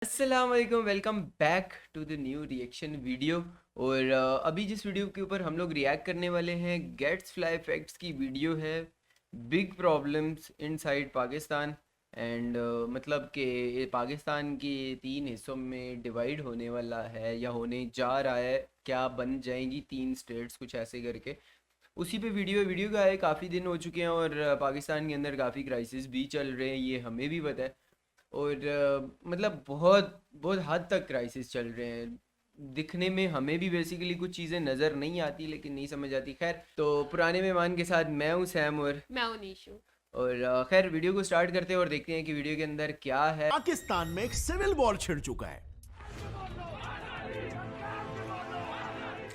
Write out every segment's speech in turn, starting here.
अस्सलाम वालेकुम, welcome back to the new reaction video. और अभी जिस वीडियो के ऊपर हम लोग रिएक्ट करने वाले हैं गेट्स फ्लाई फैक्ट्स की वीडियो है। Big problems inside Pakistan and मतलब कि ये पाकिस्तान के तीन हिस्सों में डिवाइड होने वाला है या होने जा रहा है। क्या बन जाएंगी तीन स्टेट्स कुछ ऐसे करके। उसी पे वीडियो का है। काफ़ी दिन हो चुके हैं और पाकिस्तान के अंदर काफ़ी क्राइसिस भी चल रहे हैं, ये हमें भी पता है। और मतलब बहुत बहुत हद तक क्राइसिस चल रहे हैं। दिखने में हमें भी बेसिकली कुछ चीज़ें नज़र नहीं आती, लेकिन नहीं समझ आती। खैर, तो पुराने मेहमान के साथ मैं हूँ सैम और मैं हूं नीशू। खैर वीडियो को स्टार्ट करते हैं और देखते हैं कि वीडियो के अंदर क्या है। पाकिस्तान में एक सिविल वॉर छिड़ चुका है।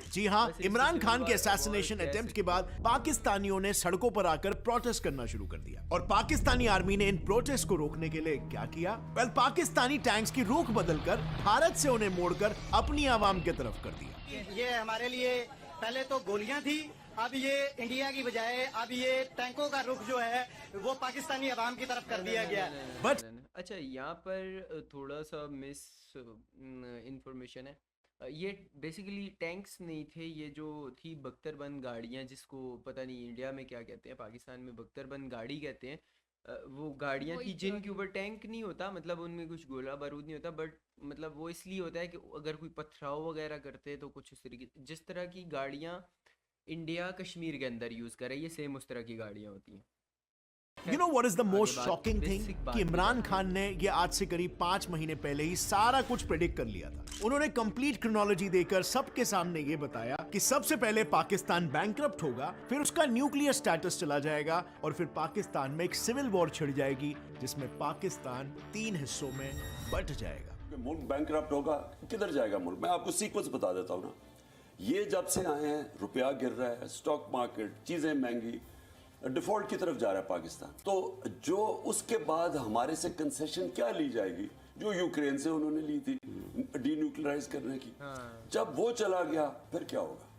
जी हां, इमरान खान के असैसिनेशन अटेम्प्ट के बाद पाकिस्तानियों ने सड़कों पर आकर प्रोटेस्ट करना शुरू कर दिया। और पाकिस्तानी आर्मी ने इन प्रोटेस्ट को रोकने के लिए क्या किया? पाकिस्तानी टैंक्स की रुख बदलकर भारत से उन्हें मोड़कर अपनी आवाम की तरफ कर दिया। ये हमारे लिए पहले तो गोलियां थी, अब ये इंडिया की बजाय अब ये टैंकों का रुख जो है वो पाकिस्तानी अवाम की तरफ कर दिया गया। बट अच्छा, यहाँ पर थोड़ा सा मिस इंफॉर्मेशन है। ये बेसिकली टैंक्स नहीं थे, ये जो थी बख्तरबंद गाड़ियाँ, जिसको पता नहीं इंडिया में क्या कहते हैं, पाकिस्तान में बख्तरबंद गाड़ी कहते हैं। वो गाड़ियाँ थी जिनके ऊपर टैंक नहीं होता, मतलब उनमें कुछ गोला बारूद नहीं होता, बट मतलब वो इसलिए होता है कि अगर कोई पथराव वगैरह करते हैं तो कुछ उस तरीके, जिस तरह की गाड़ियाँ इंडिया कश्मीर के अंदर यूज़ करे, ये सेम उस तरह की गाड़ियाँ होती हैं। You know what is the most बात शॉकिंग थिंग बेसिक बात कि की इमरान जाती है। खान ने ये आज से करीब 5 महीने पहले ही सारा कुछ प्रेडिक्ट कर लिया था। उन्होंने कंप्लीट क्रोनोलॉजी देकर सबके सामने ये बताया कि सबसे पहले पाकिस्तान बैंकरप्ट होगा, फिर उसका न्यूक्लियर स्टेटस चला जाएगा और फिर पाकिस्तान में एक सिविल वॉर छिड़ जाएगी जिसमें पाकिस्तान 3 हिस्सों में बंट जाएगा। मुल्क बैंकरप्ट होगा, किधर जाएगा मुल्क? मैं आपको सीक्वेंस बता देता हूँ ना। ये जब से आए हैं, रुपया गिर रहा है, स्टॉक मार्केट, चीजें महंगी, डिफॉल्ट की तरफ जा रहा है पाकिस्तान। तो जो उसके बाद हमारे से कंसेशन क्या ली जाएगी, जो यूक्रेन से उन्होंने ली थी डीन्यूक्लियराइज करने की, जब वो चला गया फिर क्या होगा?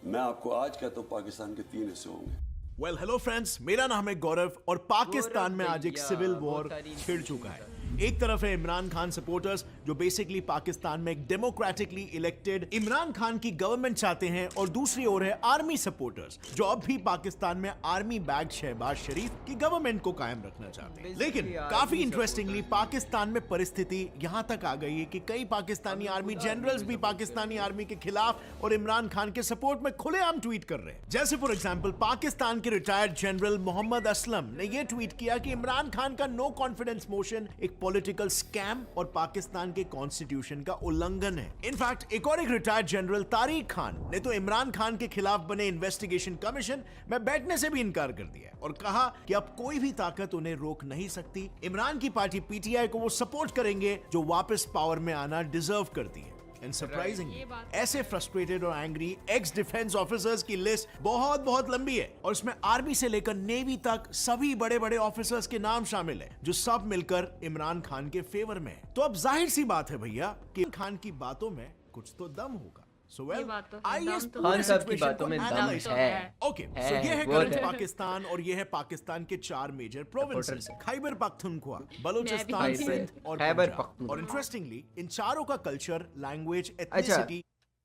मैं आपको आज कहता हूँ पाकिस्तान के 3 हिस्से होंगे। वेल हेलो फ्रेंड्स, मेरा नाम है गौरव और पाकिस्तान में आज एक भैया, सिविल बहुत वॉर सारी छिड़ चुका है। एक तरफ है इमरान खान सपोर्टर्स जो बेसिकली पाकिस्तान में एक डेमोक्रेटिकली इलेक्टेड इमरान खान की गवर्नमेंट चाहते हैं, और दूसरी ओर है आर्मी सपोर्टर्स जो अब भी पाकिस्तान में आर्मी बैक्ड शहबाज शरीफ की गवर्नमेंट को कायम रखना चाहते हैं। लेकिन काफी इंटरेस्टिंगली पाकिस्तान में परिस्थिति यहां तक आ गई है कि कई पाकिस्तानी आर्मी जनरल्स भी पाकिस्तानी आर्मी के खिलाफ और इमरान खान के सपोर्ट में खुलेआम ट्वीट कर रहे हैं। जैसे फॉर एग्जांपल पाकिस्तान के रिटायर्ड जनरल मोहम्मद असलम ने यह ट्वीट किया कि इमरान खान का नो कॉन्फिडेंस मोशन एक पॉलिटिकल स्कैम और पाकिस्तान के कॉन्स्टिट्यूशन का उल्लंघन है। इनफैक्ट एक रिटायर्ड जनरल तारिक खान ने तो इमरान खान के खिलाफ बने इन्वेस्टिगेशन कमीशन में बैठने से भी इनकार कर दिया और कहा कि अब कोई भी ताकत उन्हें रोक नहीं सकती। इमरान की पार्टी पीटीआई को वो सपोर्ट करेंगे जो वापस पावर में आना डिजर्व करती है। एंड सरप्राइजिंगली ऐसे फ्रस्ट्रेटेड और एंग्री एक्स डिफेंस ऑफिसर्स की लिस्ट बहुत बहुत लंबी है और इसमें आर्मी से लेकर नेवी तक सभी बड़े बड़े ऑफिसर्स के नाम शामिल हैं जो सब मिलकर इमरान खान के फेवर में है। तो अब जाहिर सी बात है भैया कि खान की बातों में कुछ तो दम होगा। सो वेल आइए खान साहब की बातों में दम है। ओके, सो ये है करंट पाकिस्तान और ये है पाकिस्तान के 4 मेजर प्रोविंसेस, खैबर पख्तूनख्वा, बलूचिस्तान, सिंध और खैबर पंजाब। पख्तूनख्वा। और इंटरेस्टिंगली इन चारों का कल्चर, लैंग्वेज, अच्छा, एथनिसिटी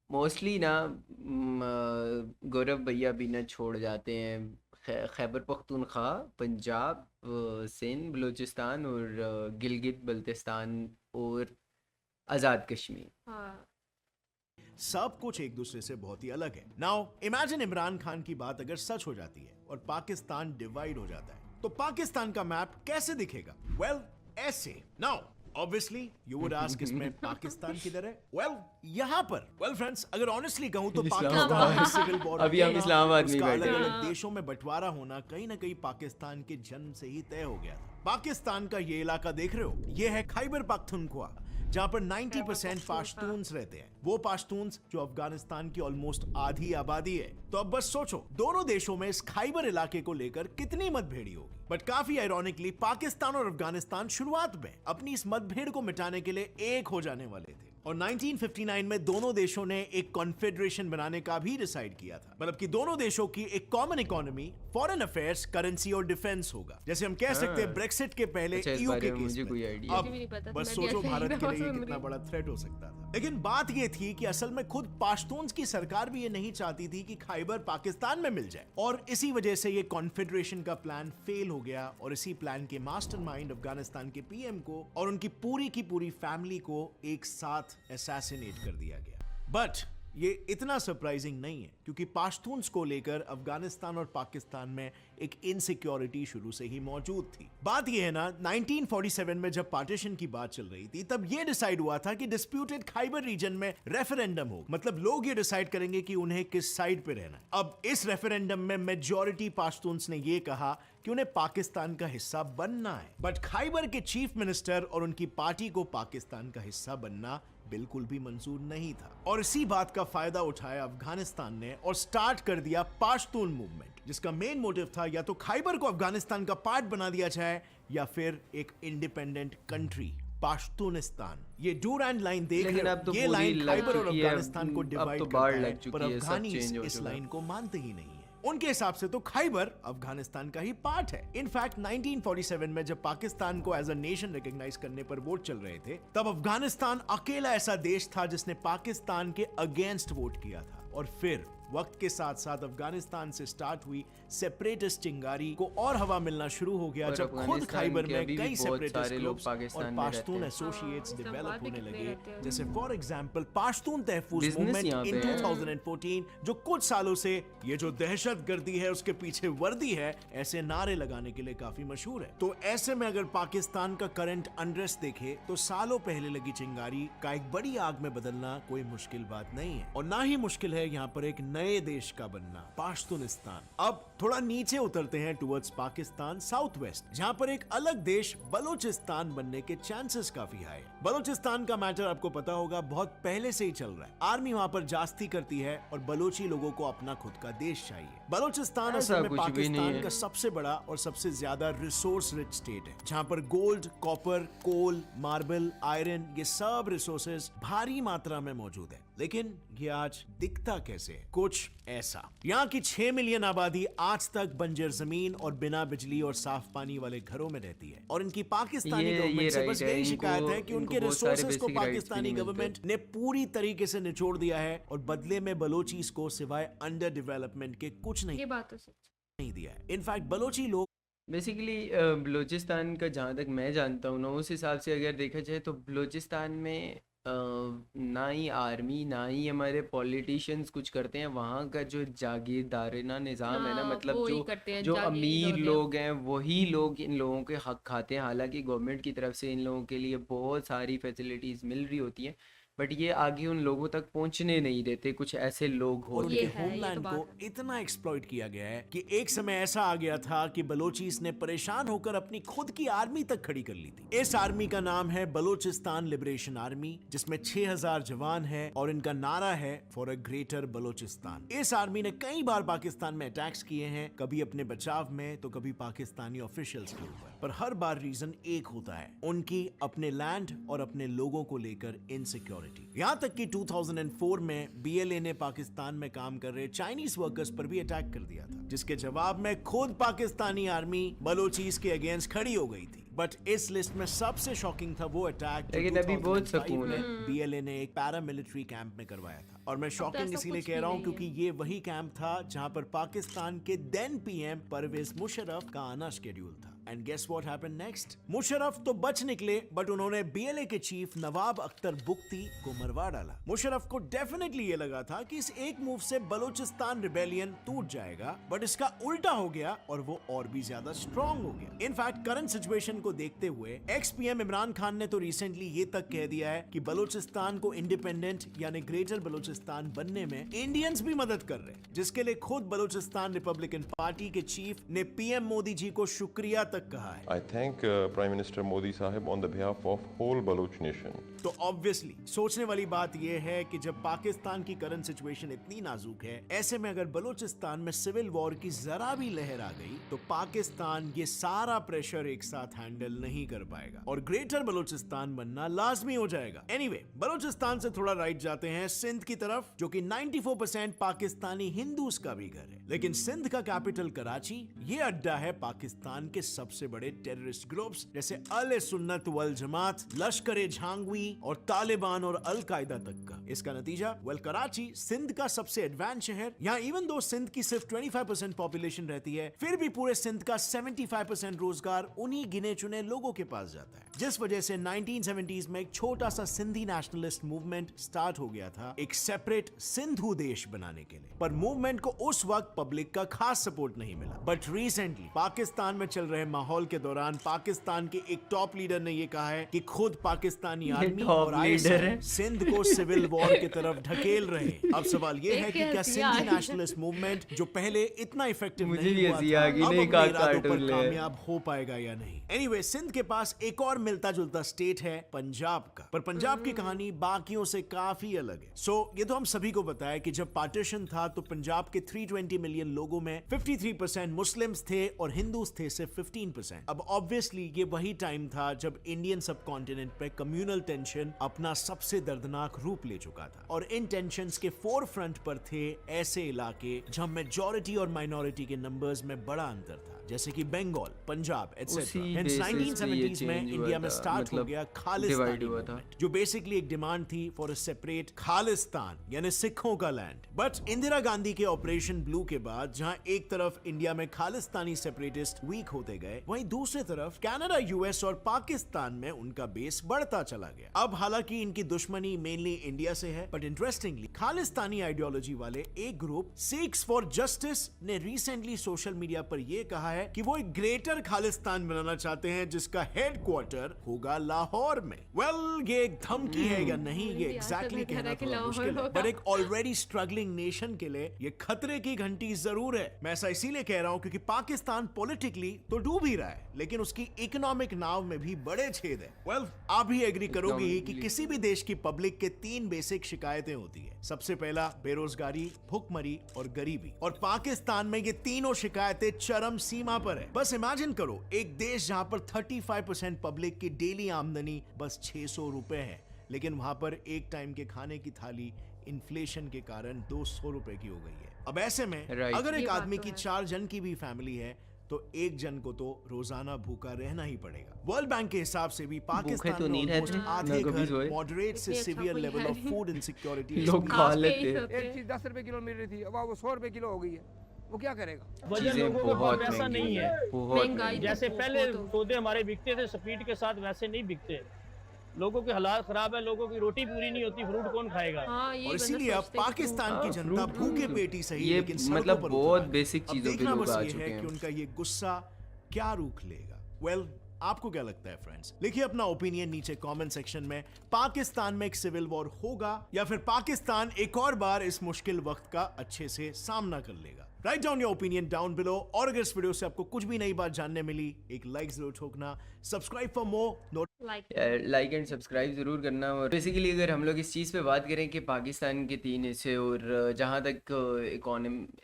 मोस्टली ना गौरव भैया भी ना छोड़ जाते हैं। खैबर पख्तूनख्वा, पंजाब, सिंध, बलूचिस्तान और गिलगित बल्तिस्तान और आज़ाद कश्मीर। सब कुछ एक दूसरे से बहुत ही अलग है। नाउ इमेजिन इमरान खान की बात अगर सच हो जाती है और पाकिस्तान डिवाइड हो जाता है तो पाकिस्तान का मैप कैसे दिखेगा? वेल ऐसे। Now obviously you would ask इसमें पाकिस्तान किधर है? वेल यहाँ पर। वेल फ्रेंड्स, अगर ऑनेस्टली कहूँ तो पाकिस्तान में सिविल वॉर अभी हम इस्लामाबाद में बैठे हैं। अलग देशों में बंटवारा होना कहीं ना कहीं पाकिस्तान के जन्म से ही तय हो गया था। पाकिस्तान का ये इलाका देख रहे हो, ये है खैबर पख्तूनख्वा जहां पर 90% पाश्तून्स रहते हैं। वो पाश्तून्स जो अफगानिस्तान की ऑलमोस्ट आधी आबादी है। तो अब बस सोचो दोनों देशों में इस खैबर इलाके को लेकर कितनी मतभेड़ी होगी। बट काफी आयरॉनिकली पाकिस्तान और अफगानिस्तान शुरुआत में अपनी इस मतभेड़ को मिटाने के लिए एक हो जाने वाले थे। और 1959 में दोनों देशों ने एक कॉन्फेडरेशन बनाने का भी डिसाइड किया था, मतलब कि दोनों देशों की एक common economy, foreign affairs, currency और डिफेंस होगा। जैसे हम कह सकते हैं ब्रेक्सिट के पहले अच्छा, इस ईयू बारे के में केस मुझे में। कोई आइडिया अब मुझे भी नहीं पता था, बस मैं भी सोचो ऐसे ही भारत के लिए सुन ये रही कितना हूँ। बड़ा थ्रेट हो सकता था। लेकिन बात ये थी कि असल में खुद पाश्तून्स की सरकार भी ये नहीं चाहती थी कि खैबर पाकिस्तान में मिल जाए, और इसी वजह से ये कॉन्फेडरेशन का प्लान फेल हो गया, और इसी प्लान के मास्टरमाइंड अफगानिस्तान के पीएम को और उनकी पूरी की पूरी फैमिली को एक साथ असैसिनेट कर दिया गया। बट ये इतना सरप्राइजिंग नहीं है, क्योंकि पाश्तून्स को लेकर अफगानिस्तान और पाकिस्तान में एक इनसिक्योरिटी शुरू से ही मौजूद थी। बात यह है ना, 1947 में जब पार्टीशन की बात चल रही थी, तब यह डिसाइड हुआ था कि डिस्प्यूटेड खैबर रीजन में रेफरेंडम हो, मतलब लोग ये डिसाइड करेंगे कि उन्हें किस साइड पे रहना है। अब इस रेफरेंडम में मेजॉरिटी पाश्तून्स ने यह कहा कि उन्हें पाकिस्तान का हिस्सा बनना है, बट खैबर के चीफ मिनिस्टर और उनकी पार्टी को पाकिस्तान का हिस्सा बनना बिल्कुल भी मंजूर नहीं था। और इसी बात का फायदा उठाया अफगानिस्तान ने और स्टार्ट कर दिया पाश्तून मूवमेंट, जिसका मेन मोटिव था या तो खैबर को अफगानिस्तान का पार्ट बना दिया जाए या फिर एक इंडिपेंडेंट कंट्री पाश्तूनिस्तान। ये डूरैंड लाइन देख लेकिन रहे अब हो, तो ये पूरी लाइन लग खैबर और चुकी है, अफगानिस्तान को अब डिवाइड तो करता बाढ़ है, लग चुकी पर है, सब अफगानीज चेंज हो इस चुका है। लाइन को मानते ही नहीं है। उनके हिसाब से तो खैबर अफगानिस्तान का ही पार्ट है। इनफैक्ट 1947 में जब पाकिस्तान को एज अ नेशन रिकॉग्नाइज करने पर वोट चल रहे थे, तब अफगानिस्तान अकेला ऐसा देश था जिसने पाकिस्तान के अगेंस्ट वोट किया था। और फिर वक्त के साथ साथ अफगानिस्तान से स्टार्ट हुई सेपरेटिस्ट चिंगारी को और हवा मिलना शुरू हो गया, और जब खुद अफगानिस्तान खैबर के में अभी भी कई बहुत सेपरेटिस्ट सारे लोग ग्रुप्स पाकिस्तान और में पाश्तून रहते हैं। एसोसिएट्स हाँ, डेवलप इस्लामाबाद भी होने कितने लगे। रहते हैं। जैसे फॉर एग्जांपल पाश्तून तहफूज Business मूवमेंट यहाँ इन पे है। 2014, जो कुछ सालों से ये जो दहशतगर्दी है उसके पीछे वर्दी है ऐसे नारे लगाने के लिए काफी मशहूर है। तो ऐसे में अगर पाकिस्तान का करंट अनरेस्ट देखे तो सालों पहले लगी चिंगारी का एक बड़ी आग में बदलना कोई मुश्किल बात नहीं है, और ना ही मुश्किल है यहाँ पर एक नए देश का बनना, पाश्तूनिस्तान। अब थोड़ा नीचे उतरते हैं टुवर्ड्स पाकिस्तान साउथ वेस्ट, जहाँ पर एक अलग देश बलूचिस्तान बनने के चांसेस काफी हाई है। बलूचिस्तान का मैटर आपको पता होगा बहुत पहले से ही चल रहा है। आर्मी वहाँ पर जास्ती करती है और बलूची लोगों को अपना खुद का देश चाहिए। बलूचिस्तान ऐसा असल में कुछ भी नहीं पाकिस्तान है। का सबसे बड़ा और सबसे ज्यादा रिसोर्स रिच स्टेट है, जहाँ पर गोल्ड, कॉपर, कोल, मार्बल, आयरन, ये सब रिसोर्सेज भारी मात्रा में मौजूद है। लेकिन ये आज दिखता कैसे है? कुछ ऐसा। यहाँ की 6 मिलियन आबादी आज तक बंजर जमीन और बिना बिजली और साफ पानी वाले घरों में रहती है, और इनकी पाकिस्तानी ये गवर्नमेंट से right बस है। यही इनको- शिकायत है कि इनको उनके बहुत सारे रिसोर्सेज को basic rights भी पाकिस्तानी नहीं मिलते। गवर्नमेंट ने पूरी तरीके से निचोड़ दिया है, और बदले में बलोचीज को सिवाय अंडर डेवलपमेंट के कुछ ये बात तो सच। नहीं दिया है। इनफैक्ट बलोची लोग बेसिकली बलूचिस्तान का जहाँ तक मैं जानता हूँ ना, उस हिसाब से अगर देखा जाए तो बलूचिस्तान में ना ही आर्मी ना ही हमारे पॉलिटिशियंस कुछ करते हैं। वहाँ का जो जागीरदाराना निज़ाम है ना, हाँ, मतलब वो ही जो करते हैं, जो जागीर अमीर और ये। लोग हैं वही लोग इन लोगों के हक खाते हैं। हालांकि गवर्नमेंट की तरफ से इन लोगों के लिए बहुत सारी फैसिलिटीज़ मिल रही होती हैं, बट ये आगे उन लोगों तक पहुंचने नहीं देते। कुछ ऐसे लोग और होते उनके ये है, ये होमलैंड तो बात को इतना एक्सप्लॉइट किया गया है कि एक समय ऐसा आ गया था कि बलोचीज ने परेशान होकर अपनी खुद की आर्मी तक खड़ी कर ली थी। इस आर्मी का नाम है बलोचिस्तान लिबरेशन आर्मी, जिसमें 6000 जवान हैं, और इनका नारा है फॉर अ ग्रेटर बलोचिस्तान। इस आर्मी ने कई बार पाकिस्तान में अटैक्स किए हैं, कभी अपने बचाव में तो कभी पाकिस्तानी ऑफिशियल्स के ऊपर, पर हर बार रीजन एक होता है, उनकी अपने लैंड और अपने लोगों को लेकर इनसिक्योरिटी। यहाँ तक कि 2004 में बीएलए ने पाकिस्तान में काम कर रहे चाइनीज वर्कर्स पर भी अटैक कर दिया था, जिसके जवाब में खुद पाकिस्तानी आर्मी बलोचीज के अगेंस्ट खड़ी हो गई थी। बट इस लिस्ट में सबसे शॉकिंग था वो अटैक लेकिन अभी बहुत सुकून है। बीएलए ने एक पैरामिलिट्री कैंप में करवाया था। और मैं शॉकिंग ऐसा इसीलिए कुछ कह भी रहा हूँ नहीं है। क्योंकि ये वही कैंप था जहां पर पाकिस्तान के देन पीएम परवेज मुशर्रफ का आना शेड्यूल था। And guess what happened next? Musharraf तो बच निकले, बट उन्होंने बीएलए के चीफ नवाब अख्तर बुख्ती को मरवा डाला। मुशर्रफ को डेफिनेटली ये लगा था कि इस एक मूव से बलूचिस्तान रिबेलियन टूट जाएगा, बट इसका उल्टा हो गया और वो और भी ज्यादा स्ट्रॉन्ग हो गया। इनफैक्ट करंट सिचुएशन को देखते हुए एक्स पीएम इमरान खान ने तो रिसेंटली ये तक कह दिया है कि बलूचिस्तान को इंडिपेंडेंट यानी ग्रेटर बलूचिस्तान बनने में इंडियंस भी मदद कर रहे हैं, जिसके लिए खुद बलूचिस्तान रिपब्लिकन पार्टी के चीफ ने पीएम मोदी जी को शुक्रिया तक कहा है। I thank Prime Minister Modi Sahib on the behalf of whole Baloch nation. तो ऑब्वियसली सोचने वाली बात यह है कि जब पाकिस्तान की करंट सिचुएशन इतनी नाजुक है, ऐसे में अगर बलूचिस्तान में सिविल वॉर की जरा भी लहर आ गई तो पाकिस्तान ये सारा प्रेशर एक साथ हैंडल नहीं कर पाएगा और ग्रेटर बलूचिस्तान बनना लाजमी हो जाएगा। एनीवे, बलूचिस्तान से थोड़ा राइट जाते हैं सिंध की तरफ, जो कि 94% पाकिस्तानी हिंदूज का भी घर है। लेकिन सिंध का कैपिटल कराची ये अड्डा है पाकिस्तान के सबसे बड़े टेररिस्ट ग्रुप्स जैसे अल सुन्नत वल जमात, लश्कर झांगवी और तालिबान और अल कायदा तक का। इसका नतीजा कराची सिंध का सबसे एडवांस शहर, यहाँ इवन दो सिंध की सिर्फ 25% पॉपुलेशन रहती है, फिर भी पूरे सिंध का 75% रोजगार उन्हीं गिने चुने लोगों के पास जाता है। जिस वजह से 1970s में एक छोटा सा सिंधी नेशनलिस्ट मूवमेंट स्टार्ट हो गया था एक सेपरेट सिंधु देश बनाने के लिए, पर मूवमेंट को उस वक्त पब्लिक का खास सपोर्ट नहीं मिला। बट रिसेंटली पाकिस्तान में चल रहे माहौल के दौरान पाकिस्तान के एक टॉप लीडर ने यह कहा है कि खुद पाकिस्तानी आर्मी और ISIL सिंध को सिविल वॉर की तरफ ढकेल रहे हैं। अब सवाल ये है कि क्या सिंधी नेशनलिस्ट मूवमेंट जो पहले इतना इफेक्टिव नहीं हुआ था, अब अपने इरादों पर कामयाब हो पाएगा या नहीं। एनीवे, सिंध के पास एक और मिलता जुलता स्टेट है पंजाब का, पर पंजाब की कहानी बाकियों से काफी अलग है। सो ये तो हम सभी को पता है कि जब पार्टीशन था तो पंजाब के 320 मिलियन लोगों में 53% मुस्लिम्स थे और हिंदूज थे सिर्फ 15%। अब ऑब्वियसली ये वही टाइम था जब इंडियन सब कॉन्टिनेंट पे कम्युनल टेंशन अपना सबसे दर्दनाक रूप ले चुका था और इन टेंशंस के फोर फ्रंट पर थे ऐसे इलाके जहां मेजॉरिटी और माइनॉरिटी के नंबर्स में बड़ा अंतर था, जैसे कि बंगाल, पंजाब एटसेट्रा। 1970s में इंडिया में स्टार्ट हो गया खालिस्तानी मूवमेंट, जो बेसिकली एक डिमांड थी फॉर अ सेपरेट खालिस्तान यानी सिखों का लैंड। बट इंदिरा गांधी के ऑपरेशन ब्लू के बाद जहां एक तरफ इंडिया में खालिस्तानी सेपरेटिस्ट वीक होते गए, वहीं दूसरी तरफ कनाडा, यूएस और पाकिस्तान में उनका बेस बढ़ता चला गया। अब हालांकि इनकी दुश्मनी मेनली इंडिया से है, बट इंटरेस्टिंगली खालिस्तानी आइडियोलॉजी वाले एक ग्रुप सिख्स फॉर जस्टिस ने रिसेंटली सोशल मीडिया पर यह कहा है कि वो एक ग्रेटर खालिस्तान बनाना चाहते हैं जिसका हेडक्वार्टर होगा लाहौर में। ये एक धमकी है या नहीं ये एग्जैक्टली कहना थोड़ा मुश्किल है, बट एक ऑलरेडी स्ट्रगलिंग नेशन के लिए ये खतरे की घंटी जरूर है। मैं ऐसा इसीलिए कह रहा हूं क्योंकि पाकिस्तान पॉलिटिकली तो डूब ही रहा है, लेकिन उसकी इकोनॉमिक नाव में भी बड़े छेद है। आप भी एग्री करोगे ही कि किसी भी देश की पब्लिक के 3 बेसिक शिकायतें होती है। सबसे पहला बेरोजगारी, भुखमरी और गरीबी, और पाकिस्तान में ये तीनों शिकायतें चरम सीमा पर है। बस इमेजिन करो एक देश जहां पर 35% पब्लिक की डेली आमदनी बस 600 रुपए है, लेकिन वहां पर एक टाइम के खाने की थाली इन्फ्लेशन के कारण 200 रुपए की हो गई है। अब ऐसे में अगर एक आदमी की 4 जन की भी फैमिली है तो एक जन को तो रोजाना भूखा रहना ही पड़ेगा। वर्ल्ड बैंक के हिसाब से भी पाकिस्तान में ऑलमोस्ट आधे घर मॉडरेट से severe level of food insecurity लोग खा लेते हैं। एक चीज 10 रुपए किलो मिल रही थी, अब वो 100 रुपए किलो हो गई है, वो क्या करेगा? वजन लोगों का बहुत वैसा नहीं है, बहुत जैसे पहले सौदे हमारे बिकते थे स्पीड के साथ, वैसे नहीं बिकते। लोगों के हालात खराब है, लोगों की रोटी पूरी नहीं होती, फ्रूट कौन खाएगा? और इसीलिए अब पाकिस्तान की जनता भूखे पेटी सही, लेकिन मतलब बहुत बेसिक चीजों पे लोग आ चुके हैं कि उनका ये गुस्सा क्या रूख लेगा। आपको क्या लगता है फ्रेंड्स? लिखिए अपना ओपिनियन नीचे कमेंट सेक्शन में। पाकिस्तान में एक सिविल वॉर होगा या फिर पाकिस्तान एक और बार इस मुश्किल वक्त का अच्छे से सामना कर लेगा? Write down your opinion down below. और अगर इस वीडियो से आपको कुछ भी नई बात जानने मिली, एक लाइक जरूर ठोकना, subscribe for more like and subscribe ज़रूर करना। और बेसिकली अगर हम लोग इस चीज़ पे बात करें कि पाकिस्तान के 3 हिस्से और जहाँ तक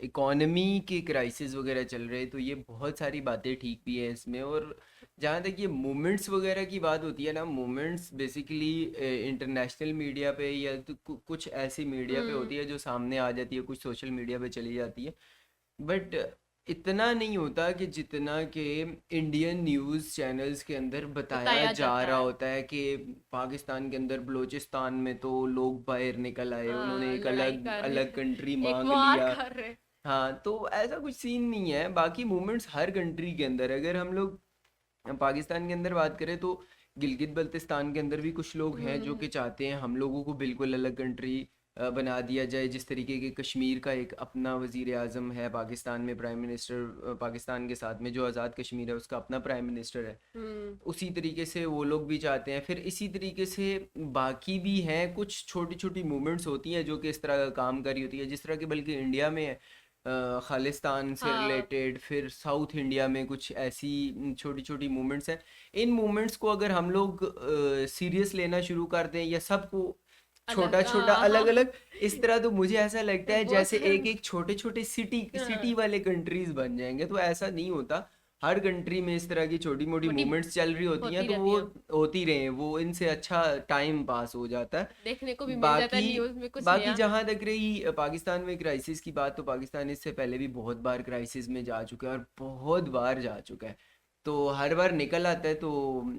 इकोनॉमी के क्राइसिस वगैरह चल रहे हैं, तो ये बहुत सारी बातें ठीक भी है इसमें। और जहाँ तक ये मूवमेंट्स वगैरह की बात होती है ना, मूवमेंट्स बेसिकली इंटरनेशनल मीडिया पे या तो कुछ ऐसी मीडिया पे होती है जो सामने आ जाती है, कुछ सोशल मीडिया पे चली जाती है, बट इतना नहीं होता कि जितना कि इंडियन न्यूज़ चैनल्स के अंदर बताया जा रहा होता है कि पाकिस्तान के अंदर बलूचिस्तान में तो लोग बाहर निकल आए, उन्होंने एक अलग कंट्री मांग लिया। हाँ, तो ऐसा कुछ सीन नहीं है। बाकी मूवमेंट्स हर कंट्री के अंदर, अगर हम लोग पाकिस्तान के अंदर बात करें तो गिलगित बल्तिस्तान के अंदर भी कुछ लोग हैं जो कि चाहते हैं हम लोगों को बिल्कुल अलग कंट्री बना दिया जाए। जिस तरीके के कश्मीर का एक अपना वज़ीर आज़म है पाकिस्तान में, प्राइम मिनिस्टर पाकिस्तान के साथ में जो आज़ाद कश्मीर है उसका अपना प्राइम मिनिस्टर है, उसी तरीके से वो लोग भी चाहते हैं। फिर इसी तरीके से बाकी भी हैं, कुछ छोटी छोटी मूवमेंट्स होती हैं जो कि इस तरह का काम कर रही होती है, जिस तरह की बल्कि इंडिया में है खालिस्तान से हाँ। रिलेटेड, फिर साउथ इंडिया में कुछ ऐसी छोटी छोटी मूवमेंट्स हैं। इन मूवमेंट्स को अगर हम लोग सीरियस लेना शुरू कर दें या सबको छोटा छोटा हाँ, अलग हाँ। अलग इस तरह, तो मुझे ऐसा लगता है बहुत जैसे एक एक छोटे छोटे सिटी वाले कंट्रीज बन जाएंगे। तो ऐसा नहीं होता, हर कंट्री में इस तरह की छोटी मोटी छोटी मूवमेंट्स चल रही होती हैं, होती तो वो रहती होती रहे, वो इनसे अच्छा टाइम पास हो जाता है। देखने को भी मिल जाता है बाकी न्यूज में कुछ बाकी नया। जहां तक रही पाकिस्तान में क्राइसिस की बात, तो पाकिस्तान इससे पहले भी बहुत बार क्राइसिस में जा चुका है और बहुत बार जा चुका है, तो हर बार निकल आता है। तो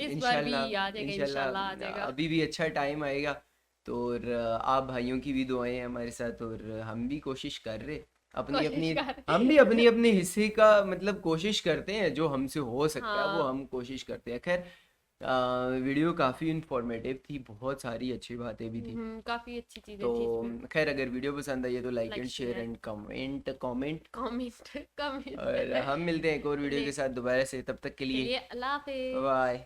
इस बार भी इंशाल्लाह आ जाएगा, इंशाल्लाह आ जाएगा। अभी भी अच्छा टाइम आएगा। तो और आप भाइयों की भी दुआएं हैं हमारे साथ, और हम भी कोशिश कर रहे अपनी कोशिश अपनी कर रहे। हम भी अपनी अपने हिस्से का मतलब कोशिश करते हैं, जो हमसे हो सकता है वो हाँ। हम कोशिश करते हैं। खैर वीडियो काफ़ी इंफॉर्मेटिव थी, बहुत सारी अच्छी बातें भी थी। काफी अच्छी चीजें तो थी इसमें। खैर अगर वीडियो पसंद आई है तो like Like, and share share. And comment comment comment और हम मिलते हैं एक और वीडियो के साथ दोबारा से, तब तक के लिए अल्लाह हाफिज। बाय।